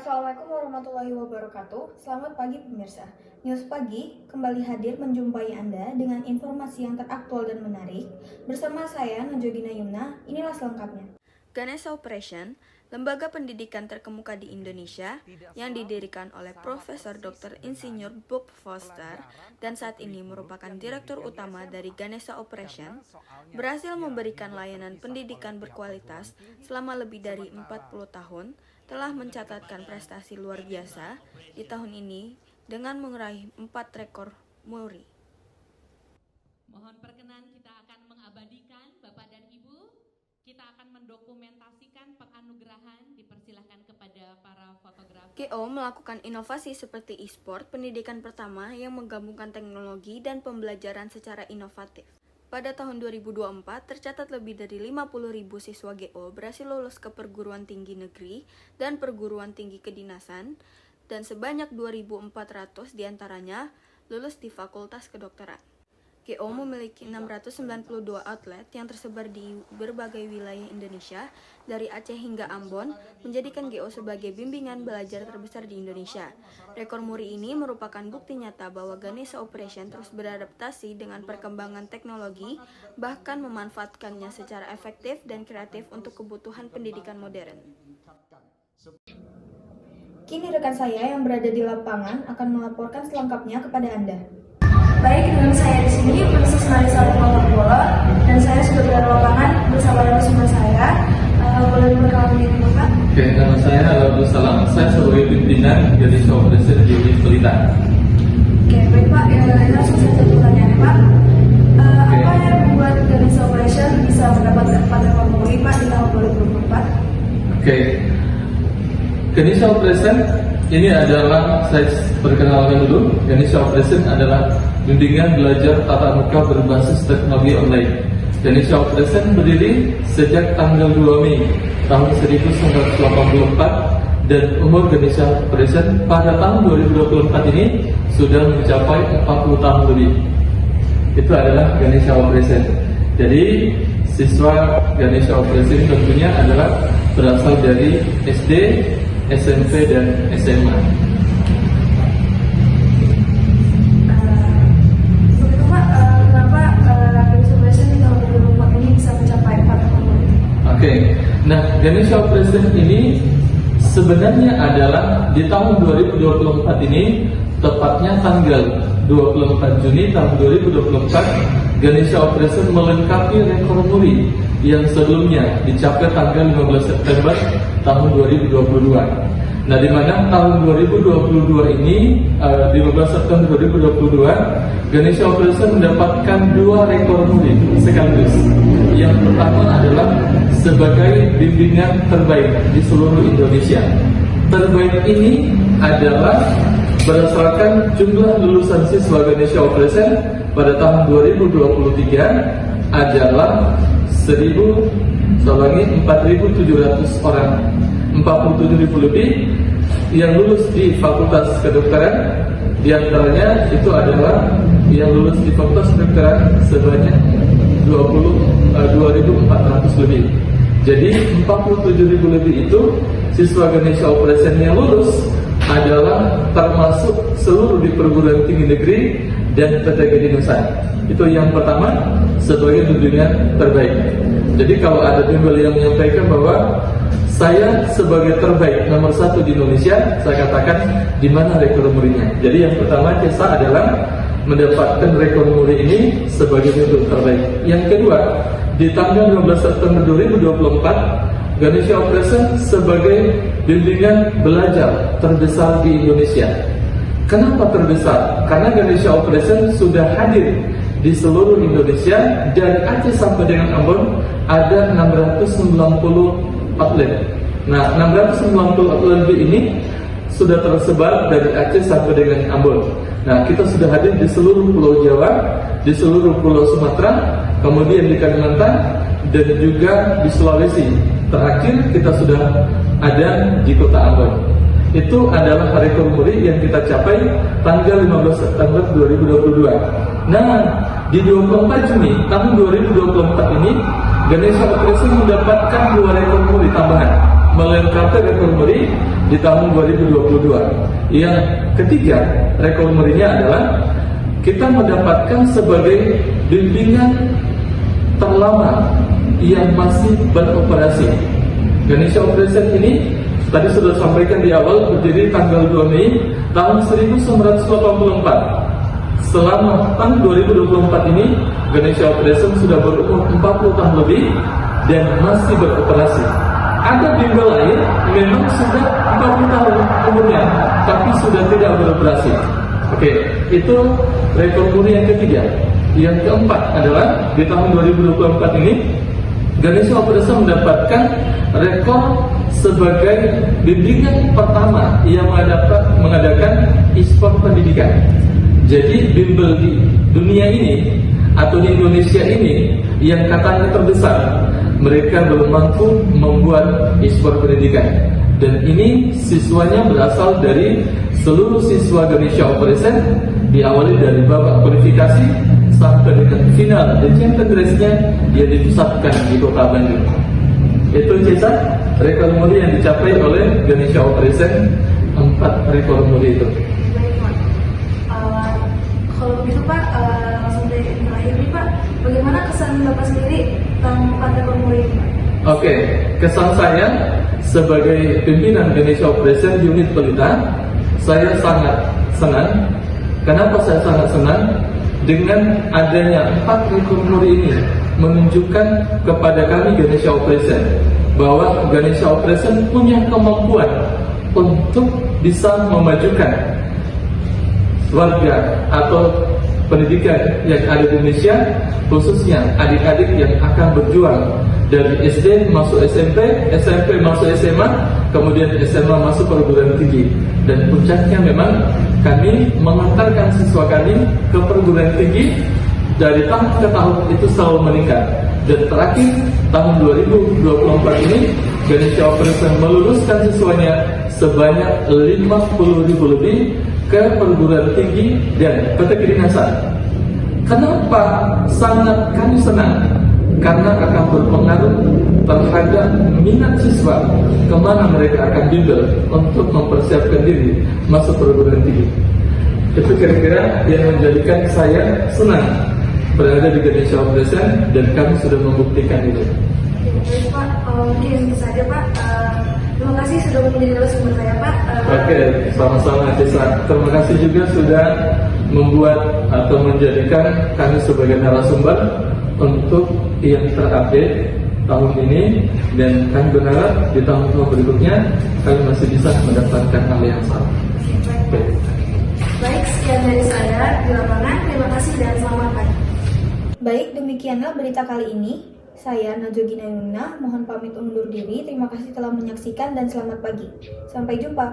Assalamualaikum warahmatullahi wabarakatuh. Selamat pagi pemirsa. News Pagi kembali hadir menjumpai Anda dengan informasi yang teraktual dan menarik. Bersama saya Najodina Yumna, inilah selengkapnya. Ganesha Operation, lembaga pendidikan terkemuka di Indonesia yang didirikan oleh Profesor Dr. Insinyur Bob Foster dan saat ini merupakan Direktur Utama dari Ganesha Operation, berhasil memberikan layanan pendidikan berkualitas selama lebih dari 40 tahun, telah mencatatkan prestasi luar biasa di tahun ini dengan meraih 4 rekor muri. Mohon perkenan kita akan mengabadikan Bapak dan Ibu. Kita akan mendokumentasikan penganugerahan. Dipersilahkan kepada para fotografer. GO melakukan inovasi seperti e-sport, pendidikan pertama yang menggabungkan teknologi dan pembelajaran secara inovatif. Pada tahun 2024, tercatat lebih dari 50.000 siswa GO berhasil lulus ke perguruan tinggi negeri dan perguruan tinggi kedinasan, dan sebanyak 2.400 diantaranya lulus di Fakultas Kedokteran. GO memiliki 692 outlet yang tersebar di berbagai wilayah Indonesia, dari Aceh hingga Ambon, menjadikan GO sebagai bimbingan belajar terbesar di Indonesia. Rekor muri ini merupakan bukti nyata bahwa Ganesha Operation terus beradaptasi dengan perkembangan teknologi, bahkan memanfaatkannya secara efektif dan kreatif untuk kebutuhan pendidikan modern. Kini rekan saya yang berada di lapangan akan melaporkan selengkapnya kepada Anda. Baik, dengan saya di sini Princess Marisa Bola, dan saya sudah berada di lapangan bersama narasumber saya. Boleh diperkenalkan diri Bapak? Oke, nama saya Abdul Salam. Saya sebagai pimpinan Ganesha Operation di Pelita. Oke, baik Pak. Langsung saja pertanyaannya Pak. Apa yang membuat Ganesha Operation bisa mendapatkan 4 rekor muri Pak di tahun 2024? Oke, Ganesha Operation ini adalah, saya perkenalkan dulu, Ganesha Operation adalah bimbingan belajar tatap muka berbasis teknologi online. Ganesha Operation berdiri sejak tanggal 2 Mei tahun 1984 dan umur Ganesha Operation pada tahun 2024 ini sudah mencapai 40 tahun lebih. Itu adalah Ganesha Operation. Jadi siswa Ganesha Operation tentunya adalah berasal dari SD, SMP, dan SMA. Begitu Pak, kenapa Ganesha Operation di tahun 2024 ini bisa mencapai 4 rekor muri? Oke, nah Ganesha Operation ini sebenarnya adalah di tahun 2024 ini, tepatnya tanggal 24 Juni tahun 2024, Ganesha Operation melengkapi rekor muri yang sebelumnya dicapai tanggal 15 September tahun 2022. Nah, di mana tahun 2022 ini, 15 September 2022, Ganesha Operation mendapatkan 2 rekor muri sekaligus. Yang pertama adalah sebagai bimbingan terbaik di seluruh Indonesia. Terbaik ini adalah berdasarkan jumlah lulusan siswa Ganesha Operation pada tahun 2023 adalah 4.700 orang, 47.000 lebih yang lulus di Fakultas Kedokteran. Di antaranya itu adalah yang lulus di Fakultas Kedokteran sebanyak 2.400 lebih. Jadi 47.000 lebih itu siswa Ganesha Operation yang lulus adalah termasuk seluruh di perguruan tinggi negeri dan kedinasan. Itu yang pertama sebagai bimbingan terbaik. Jadi kalau ada bimbel yang menyampaikan bahwa saya sebagai terbaik nomor 1 di Indonesia, saya katakan di mana rekor murinya. Jadi yang pertama kita adalah mendapatkan rekor muri ini sebagai bimbel terbaik. Yang kedua, di tanggal 15 September 2024, Ganesha Operation sebagai bimbingan belajar terbesar di Indonesia. Kenapa terbesar? Karena Ganesha Operation sudah hadir di seluruh Indonesia, dari Aceh sampai dengan Ambon ada 690 outlet. Nah, 690 outlet ini sudah tersebar dari Aceh sampai dengan Ambon. Nah, kita sudah hadir di seluruh Pulau Jawa, di seluruh Pulau Sumatera, kemudian di Kalimantan, dan juga di Sulawesi. Terakhir kita sudah ada di Kota Ambon. Itu adalah rekor muri yang kita capai tanggal 15 September 2022. Nah, di 24 Juni tahun 2024 ini, Ganesha Operation mendapatkan 2 rekor muri tambahan. melengkapi rekor muri di tahun 2022. Yang ketiga, rekor murinya adalah kita mendapatkan sebagai bimbingan terlama yang masih beroperasi. Ganesha Operation ini tadi sudah sampaikan di awal, berdiri tanggal 2 Mei tahun 1984. Selama tahun 2024 ini, Ganesha Operation sudah berumur 40 tahun lebih dan masih beroperasi. Ada bimbel lain memang sudah 40 tahun umurnya, tapi sudah tidak beroperasi. Oke, itu rekor muri yang ketiga. Yang keempat adalah di tahun 2024 ini, Ganesha Operation mendapatkan rekor sebagai bimbingan pertama yang mengadakan e-sport pendidikan. Jadi bimbel di dunia ini atau di Indonesia ini yang katanya terbesar, mereka belum mampu membuat e-sport pendidikan. Dan ini siswanya berasal dari seluruh siswa Ganesha Operation, diawali dari babak kualifikasi sampai dengan final dan champion race-nya yang dipusatkan di Kota Bandung. Itu Cesa, rekor muri yang dicapai oleh Ganesha Operation, 4 rekor muri itu. Kalau begitu Pak, langsung dari terakhir nih Pak, bagaimana kesan Bapak sendiri tentang 4 rekor muri ini? Oke, kesan saya sebagai pimpinan Ganesha Operation unit Pelita, saya sangat senang. Kenapa saya sangat senang? Dengan adanya 4 rekor muri ini menunjukkan kepada kami Ganesha Operation bahwa Ganesha Operation punya kemampuan untuk bisa memajukan warga atau pendidikan yang ada di Indonesia, khususnya adik-adik yang akan berjuang dari SD masuk SMP, SMP masuk SMA, kemudian SMA masuk perguruan tinggi. Dan puncaknya memang kami mengantarkan siswa kami ke perguruan tinggi dari tahun ke tahun itu selalu meningkat. Dan terakhir tahun 2024 ini Ganesha Operation meluluskan siswanya sebanyak 50.000 lebih ke perguruan tinggi dan kedinasan. Kenapa sangat kami senang? Karena akan berpengaruh terhadap minat siswa kemana mereka akan bimbel untuk mempersiapkan diri masuk perguruan tinggi. Itu kira-kira yang menjadikan saya senang berada di Ganesha Operation dan kami sudah membuktikan itu. Baik Pak, mungkin itu saja Pak. Terima kasih sudah menjadi narasumber saya Pak. Oke, sama-sama Cesa. Terima kasih juga sudah membuat atau menjadikan kami sebagai narasumber untuk yang terupdate tahun ini, dan kami berharap di tahun-tahun berikutnya kami masih bisa mendapatkan hal yang sama. Oke. Baik, sekian dari saya di lapangan. Terima kasih dan selamat pagi. Baik, demikianlah berita kali ini. Saya Najwa Gina Yumna, mohon pamit undur diri. Terima kasih telah menyaksikan dan selamat pagi. Sampai jumpa.